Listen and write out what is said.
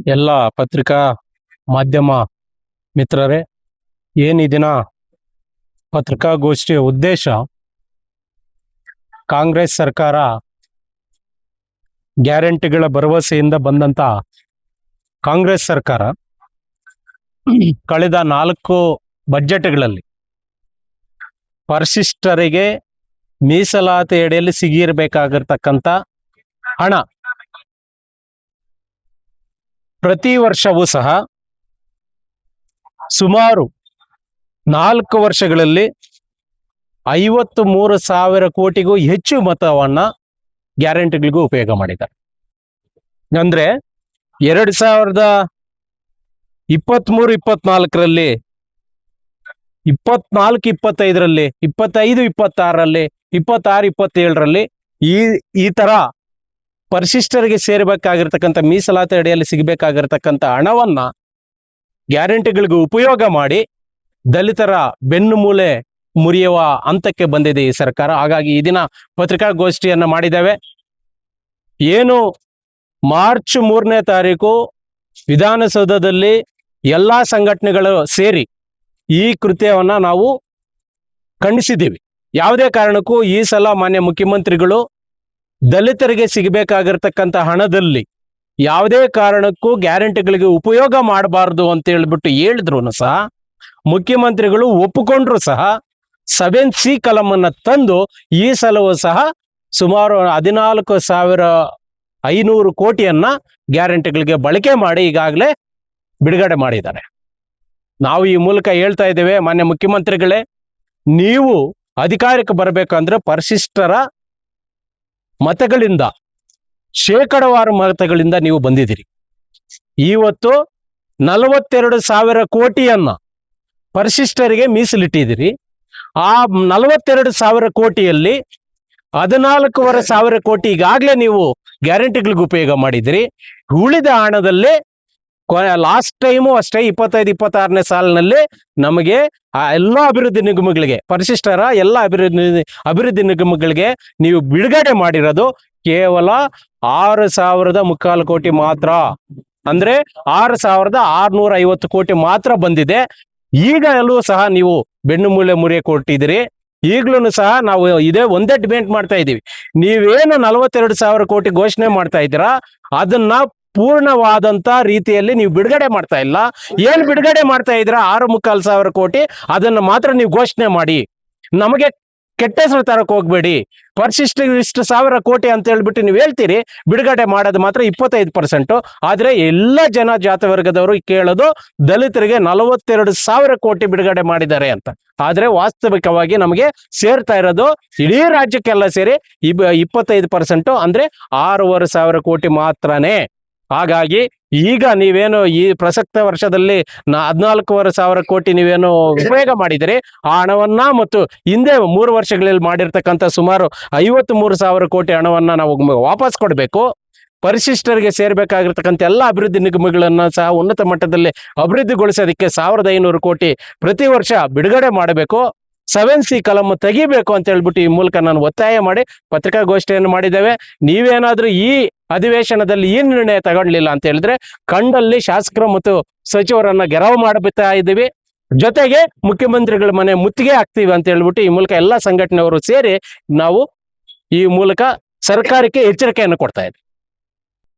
ಎಲ್ಲ ಪತ್ರಿಕಾ ಮಾಧ್ಯಮ ಮಿತ್ರರೇ, ಈ ದಿನ ಪತ್ರಿಕಾಗೋಷ್ಠಿಯ ಉದ್ದೇಶ ಕಾಂಗ್ರೆಸ್ ಸರ್ಕಾರ ಗ್ಯಾರಂಟಿಗಳ ಭರವಸೆಯಿಂದ ಬಂದಂತ ಕಾಂಗ್ರೆಸ್ ಸರ್ಕಾರ ಕಳೆದ 4 ಬಜೆಟ್ಗಳಲ್ಲಿ ಪರಿಶಿಷ್ಟರಿಗೆ ಮೀಸಲಾತಿ ಅಡಿಯಲ್ಲಿ ಸಿಗಿರಬೇಕಾಗಿರ್ತಕ್ಕಂಥ ಹಣ ಪ್ರತಿ ವರ್ಷವೂ ಸಹ ಸುಮಾರು 4 ವರ್ಷಗಳಲ್ಲಿ 53,000 ಕೋಟಿಗೂ ಹೆಚ್ಚು ಮೊತ್ತವನ್ನ ಗ್ಯಾರಂಟಿಗಳಿಗೂ ಉಪಯೋಗ ಮಾಡಿದ್ದಾರೆ. ಅಂದ್ರೆ 2023-24ರಲ್ಲಿ 24-25ರಲ್ಲಿ 25-26ರಲ್ಲಿ 26-27ರಲ್ಲಿ ಈ ತರ ಪರಿಶಿಷ್ಟರಿಗೆ ಸೇರಬೇಕಾಗಿರ್ತಕ್ಕಂಥ ಮೀಸಲಾತಿ ಅಡಿಯಲ್ಲಿ ಸಿಗಬೇಕಾಗಿರ್ತಕ್ಕಂಥ ಹಣವನ್ನ ಗ್ಯಾರಂಟಿಗಳಿಗೆ ಉಪಯೋಗ ಮಾಡಿ ದಲಿತರ ಬೆನ್ನು ಮೂಲೆ ಮುರಿಯುವ ಹಂತಕ್ಕೆ ಬಂದಿದೆ ಈ ಸರ್ಕಾರ. ಹಾಗಾಗಿ ಈ ದಿನ ಪತ್ರಿಕಾಗೋಷ್ಠಿಯನ್ನ ಮಾಡಿದ್ದೇವೆ. ಏನು ಮಾರ್ಚ್ 3ನೇ ತಾರೀಕು ವಿಧಾನಸೌಧದಲ್ಲಿ ಎಲ್ಲಾ ಸಂಘಟನೆಗಳು ಸೇರಿ ಈ ಕೃತ್ಯವನ್ನ ನಾವು ಖಂಡಿಸಿದ್ದೀವಿ. ಯಾವುದೇ ಕಾರಣಕ್ಕೂ ಈ ಸಲ ಮಾನ್ಯ ಮುಖ್ಯಮಂತ್ರಿಗಳು ದಲಿತರಿಗೆ ಸಿಗಬೇಕಾಗಿರ್ತಕ್ಕಂಥ ಹಣದಲ್ಲಿ ಯಾವುದೇ ಕಾರಣಕ್ಕೂ ಗ್ಯಾರಂಟಿಗಳಿಗೆ ಉಪಯೋಗ ಮಾಡಬಾರದು ಅಂತ ಹೇಳ್ಬಿಟ್ಟು ಹೇಳಿದ್ರು ಸಹ ಮುಖ್ಯಮಂತ್ರಿಗಳು ಒಪ್ಪಿಕೊಂಡ್ರು ಸಹ 7C ಕಲಮನ್ನ ತಂದು ಈ ಸಲವೂ ಸಹ ಸುಮಾರು 14,500 ಕೋಟಿಯನ್ನ ಗ್ಯಾರಂಟಿಗಳಿಗೆ ಬಳಕೆ ಮಾಡಿ ಈಗಾಗಲೇ ಬಿಡುಗಡೆ ಮಾಡಿದ್ದಾರೆ. ನಾವು ಈ ಮೂಲಕ ಹೇಳ್ತಾ ಇದ್ದೇವೆ, ಮಾನ್ಯ ಮುಖ್ಯಮಂತ್ರಿಗಳೇ, ನೀವು ಅಧಿಕಾರಕ್ಕೆ ಬರಬೇಕಂದ್ರೆ ಪರಿಶಿಷ್ಟರ ಮತಗಳಿಂದ ಶೇಕಡವಾರು ಮತಗಳಿಂದ ನೀವು ಬಂದಿದ್ದೀರಿ. ಇವತ್ತು 42,000 ಕೋಟಿಯನ್ನ ಪರಿಶಿಷ್ಟರಿಗೆ ಮೀಸಲಿಟ್ಟಿದ್ದೀರಿ. ಆ 42,000 ಕೋಟಿಯಲ್ಲಿ 14,500 ಕೋಟಿ ಈಗಾಗಲೇ ನೀವು ಗ್ಯಾರಂಟಿಗಳಿಗೆ ಉಪಯೋಗ ಮಾಡಿದಿರಿ. ಉಳಿದ ಹಣದಲ್ಲಿ ಲಾಸ್ಟ್ ಟೈಮು ಅಷ್ಟೇ 25-26ನೇ ಸಾಲಿನಲ್ಲಿ ನಮಗೆ ಆ ಎಲ್ಲ ಅಭಿವೃದ್ಧಿ ನಿಗಮಗಳಿಗೆ, ಪರಿಶಿಷ್ಟರ ಎಲ್ಲ ಅಭಿವೃದ್ಧಿ ನಿಗಮಗಳಿಗೆ ನೀವು ಬಿಡುಗಡೆ ಮಾಡಿರೋದು ಕೇವಲ 6,500 ಕೋಟಿ ಮಾತ್ರ. ಅಂದ್ರೆ 6,650 ಕೋಟಿ ಮಾತ್ರ ಬಂದಿದೆ. ಈಗ ಎಲ್ಲೂ ಸಹ ನೀವು ಬೆನ್ನು ಮೂಲೆ ಮುರಿಯ ಕೊಟ್ಟಿದ್ದೀರಿ. ಈಗ್ಲೂ ಸಹ ನಾವು ಒಂದೇ ಡಿಮ್ಯಾಂಡ್ ಮಾಡ್ತಾ ಇದ್ದೀವಿ. ನೀವೇನು 42,000 ಕೋಟಿ ಘೋಷಣೆ ಮಾಡ್ತಾ ಇದ್ದೀರಾ ಅದನ್ನ ಪೂರ್ಣವಾದಂತ ರೀತಿಯಲ್ಲಿ ನೀವು ಬಿಡುಗಡೆ ಮಾಡ್ತಾ ಇಲ್ಲ. ಏನ್ ಬಿಡುಗಡೆ ಮಾಡ್ತಾ ಇದ್ದೀರಾ 6,500 ಕೋಟಿ ಅದನ್ನ ಮಾತ್ರ ನೀವು ಘೋಷಣೆ ಮಾಡಿ. ನಮಗೆ ಕೆಟ್ಟ ಹೆಸರು ತರಕ್ ಹೋಗ್ಬೇಡಿ. ಪರಿಶಿಷ್ಟ ಇಷ್ಟು 1,000 ಕೋಟಿ ಅಂತ ಹೇಳ್ಬಿಟ್ಟು ನೀವು ಹೇಳ್ತೀರಿ, ಬಿಡುಗಡೆ ಮಾಡೋದು ಮಾತ್ರ 25%. ಆದ್ರೆ ಎಲ್ಲ ಜಾತಿ ವರ್ಗದವರು ಕೇಳೋದು ದಲಿತರಿಗೆ 42,000 ಕೋಟಿ ಬಿಡುಗಡೆ ಮಾಡಿದ್ದಾರೆ ಅಂತ. ಆದ್ರೆ ವಾಸ್ತವಿಕವಾಗಿ ನಮಗೆ ಸೇರ್ತಾ ಇರೋದು ಇಡೀ ರಾಜ್ಯಕ್ಕೆಲ್ಲ ಸೇರಿ 25%, ಅಂದ್ರೆ 6,500 ಕೋಟಿ ಮಾತ್ರನೇ. ಹಾಗಾಗಿ ಈಗ ನೀವೇನು ಈ ಪ್ರಸಕ್ತ ವರ್ಷದಲ್ಲಿ 14,500 ಕೋಟಿ ನೀವೇನು ಉಪಯೋಗ ಮಾಡಿದರೆ ಆ ಹಣವನ್ನ ಮತ್ತು ಹಿಂದೆ 3 ವರ್ಷಗಳಲ್ಲಿ ಮಾಡಿರ್ತಕ್ಕಂಥ ಸುಮಾರು 53,000 ಕೋಟಿ ಹಣವನ್ನ ನಾವು ವಾಪಸ್ ಕೊಡಬೇಕು. ಪರಿಶಿಷ್ಟರಿಗೆ ಸೇರ್ಬೇಕಾಗಿರ್ತಕ್ಕಂಥ ಎಲ್ಲ ಅಭಿವೃದ್ಧಿ ನಿಗಮಗಳನ್ನ ಸಹ ಉನ್ನತ ಮಟ್ಟದಲ್ಲಿ ಅಭಿವೃದ್ಧಿಗೊಳಿಸೋದಕ್ಕೆ 1,500 ಕೋಟಿ ಪ್ರತಿ ವರ್ಷ ಬಿಡುಗಡೆ ಮಾಡಬೇಕು. 7C ಕಲಂ ತೆಗಿಬೇಕು ಅಂತ ಹೇಳ್ಬಿಟ್ಟು ಈ ಮೂಲಕ ನಾನು ಒತ್ತಾಯ ಮಾಡಿ ಪತ್ರಿಕಾಗೋಷ್ಠಿಯನ್ನು ಮಾಡಿದ್ದೇವೆ. ನೀವೇನಾದ್ರೂ ಈ ಅಧಿವೇಶನದಲ್ಲಿ ಈ ನಿರ್ಣಯ ತಗೊಳ್ಳಿಲ್ಲ ಅಂತ ಹೇಳಿದ್ರೆ ಕಂಡಲ್ಲಿ ಶಾಸಕರು ಮತ್ತು ಸಚಿವರನ್ನ ಗೆರವು ಮಾಡಬಿಡ್ತಾ ಇದ್ದೀವಿ. ಜೊತೆಗೆ ಮುಖ್ಯಮಂತ್ರಿಗಳ ಮನೆ ಮುತ್ತಿಗೆ ಹಾಕ್ತೀವಿ ಅಂತ ಹೇಳ್ಬಿಟ್ಟು ಈ ಮೂಲಕ ಎಲ್ಲಾ ಸಂಘಟನೆಯವರು ಸೇರಿ ನಾವು ಈ ಮೂಲಕ ಸರ್ಕಾರಕ್ಕೆ ಎಚ್ಚರಿಕೆಯನ್ನು ಕೊಡ್ತಾ ಇದ್ದೀವಿ.